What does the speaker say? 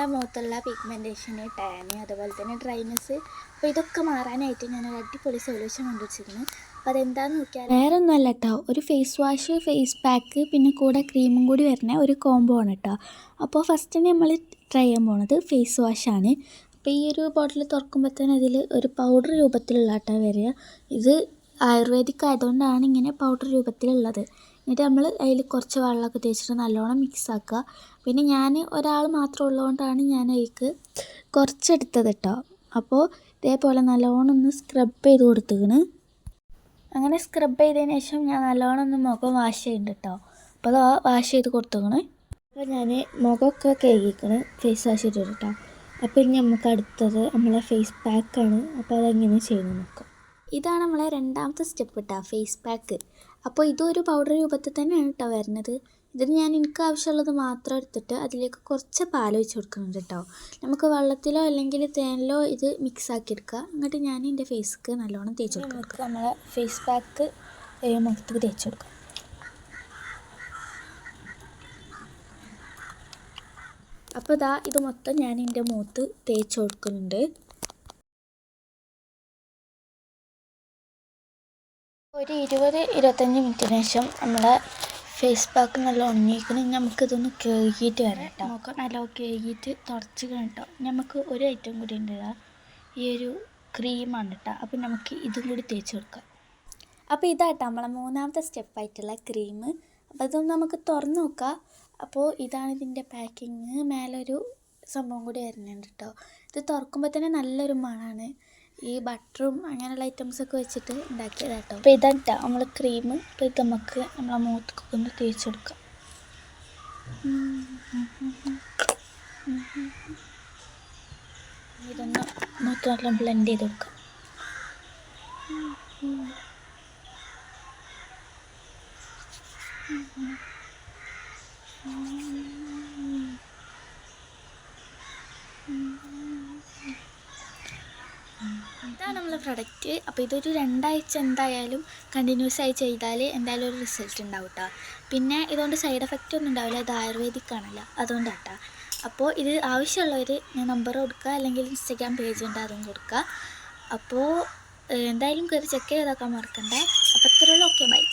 നമ്മളെ മുഖത്തുള്ള pigmentation, tan, അതുപോലെ തന്നെ ഡ്രൈനെസ്, അപ്പോൾ ഇതൊക്കെ മാറാനായിട്ട് ഞാനൊരു അടിപൊളി സൊല്യൂഷൻ കൊണ്ടുവച്ചിരുന്നു. അപ്പോൾ അതെന്താണെന്ന് നോക്കിയാൽ വേറെ ഒന്നുമല്ല കേട്ടോ, ഒരു ഫേസ് വാഷ്, ഫേസ് പാക്ക്, പിന്നെ കൂടെ ക്രീമും കൂടി വരുന്ന ഒരു കോംബോ ആണ് കേട്ടോ. അപ്പോൾ ഫസ്റ്റ് നമ്മൾ ട്രൈ ചെയ്യാൻ പോകുന്നത് ഫേസ് വാഷാണ്. അപ്പോൾ ഈ ഒരു ബോട്ടിൽ തുറക്കുമ്പോൾ തന്നെ അതിൽ ഒരു പൗഡർ രൂപത്തിലുള്ള കേട്ടോ വരിക. ഇത് ആയുർവേദിക് ആയതുകൊണ്ടാണ് ഇങ്ങനെ പൗഡർ രൂപത്തിലുള്ളത്. എന്നിട്ട് നമ്മൾ അതിൽ കുറച്ച് വെള്ളമൊക്കെ തേച്ചിട്ട് നല്ലോണം മിക്സ് ആക്കുക. പിന്നെ ഞാൻ ഒരാൾ മാത്രം ഉള്ളതുകൊണ്ടാണ് ഞാൻ അതിലേക്ക് കുറച്ചെടുത്തത് കേട്ടോ. അപ്പോൾ ഇതേപോലെ നല്ലോണം ഒന്ന് സ്ക്രബ് ചെയ്ത് കൊടുത്തിക്കണ്. അങ്ങനെ സ്ക്രബ് ചെയ്തതിന് ശേഷം ഞാൻ നല്ലോണം ഒന്ന് മുഖം വാഷ് ചെയ്യുന്നുണ്ട് കേട്ടോ. അപ്പോൾ അത് വാഷ് ചെയ്ത് കൊടുത്തിക്കണ്. അപ്പോൾ ഞാൻ മുഖമൊക്കെ കഴുകിക്കണ് ഫേസ് വാഷ് ചെയ്തിട്ട് കേട്ടോ. അപ്പോൾ ഇനി നമുക്ക് അടുത്തത് നമ്മളെ ഫേസ് പാക്കാണ്. അപ്പോൾ അതെങ്ങനെ ചെയ്യുന്നത് നോക്കാം. ഇതാണ് നമ്മളെ രണ്ടാമത്തെ സ്റ്റെപ്പ് കേട്ടോ, ഫേസ് പാക്ക്. അപ്പോൾ ഇതൊരു പൗഡർ രൂപത്തിൽ തന്നെയാണ് കേട്ടോ വരുന്നത്. ഇതിന് ഞാൻ എനിക്ക് ആവശ്യമുള്ളത് മാത്രം എടുത്തിട്ട് അതിലേക്ക് കുറച്ച് പാൽ ഒഴിച്ച് കൊടുക്കുന്നുണ്ട് കേട്ടോ. നമുക്ക് വെള്ളത്തിലോ അല്ലെങ്കിൽ തേനിലോ ഇത് മിക്സ് ആക്കി എടുക്കുക. എന്നിട്ട് ഞാൻ എൻ്റെ ഫേസ്ക്ക് നല്ലോണം തേച്ച് കൊടുക്കാം. നമുക്ക് നമ്മളെ ഫേസ് പാക്ക് മുഖത്തേക്ക് തേച്ച് കൊടുക്കാം. അപ്പോൾ ഇത് മൊത്തം ഞാൻ എൻ്റെ മുഖത്ത് തേച്ച് കൊടുക്കുന്നുണ്ട്. ഒരു 20-25 മിനിറ്റിന് ശേഷം നമ്മളെ ഫേസ് പാക്ക് നല്ല ഉണങ്ങിയിരിക്കണം. നമുക്കിതൊന്ന് കഴുകിയിട്ട് വരാം കേട്ടോ. നമുക്ക് നല്ല കഴുകിയിട്ട് തുടച്ച് കേട്ടോ. നമുക്ക് ഒരു ഐറ്റം കൂടി ഉണ്ട്, ഈ ഒരു ക്രീമാണ് കേട്ടോ. അപ്പോൾ നമുക്ക് ഇതും കൂടി തേച്ച് കൊടുക്കാം. അപ്പോൾ ഇതാട്ടോ നമ്മളെ മൂന്നാമത്തെ സ്റ്റെപ്പായിട്ടുള്ള ക്രീം. അപ്പോൾ ഇതൊന്ന് നമുക്ക് തുറന്ന് നോക്കാം. അപ്പോൾ ഇതാണ് ഇതിൻ്റെ പാക്കിങ്. മേലൊരു സംഭവം കൂടി വരുന്നുണ്ട് കേട്ടോ. ഇത് തുറക്കുമ്പോൾ തന്നെ നല്ലൊരു മണമാണ്. ഈ ബട്ടറും അങ്ങനെയുള്ള ഐറ്റംസൊക്കെ വെച്ചിട്ട് ഉണ്ടാക്കിയത് കേട്ടോ. അപ്പോൾ ഇതാട്ടോ നമ്മൾ ക്രീം. അപ്പോൾ ഇത് നമുക്ക് നമ്മളെ മുഖത്തൊക്കെ ഒന്ന് തേച്ചെടുക്കാം. ഇതൊന്ന് മുഖത്ത് നല്ല ബ്ലെൻഡ് ചെയ്ത് കൊടുക്കാം. ഇതാണ് നമ്മളെ പ്രൊഡക്റ്റ്. അപ്പോൾ ഇതൊരു 2 ആഴ്ച എന്തായാലും കണ്ടിന്യൂസ് ആയി ചെയ്താൽ എന്തായാലും ഒരു റിസൾട്ട് ഉണ്ടാവും കേട്ടോ. പിന്നെ ഇതുകൊണ്ട് സൈഡ് എഫക്റ്റ് ഒന്നും ഉണ്ടാവില്ല. ഇത് ആയുർവേദിക് ആണല്ലോ, അതുകൊണ്ടാണ് കേട്ടോ. അപ്പോൾ ഇത് ആവശ്യമുള്ളവർ ഞാൻ നമ്പർ കൊടുക്കുക, അല്ലെങ്കിൽ ഇൻസ്റ്റാഗ്രാം പേജ് ഉണ്ട് അതും കൊടുക്കുക. അപ്പോൾ എന്തായാലും കയറി ചെക്ക് ചെയ്തൊക്കെ മറക്കണ്ട. അപ്പോൾ ഇത്രയുള്ളൂ. Okay, by.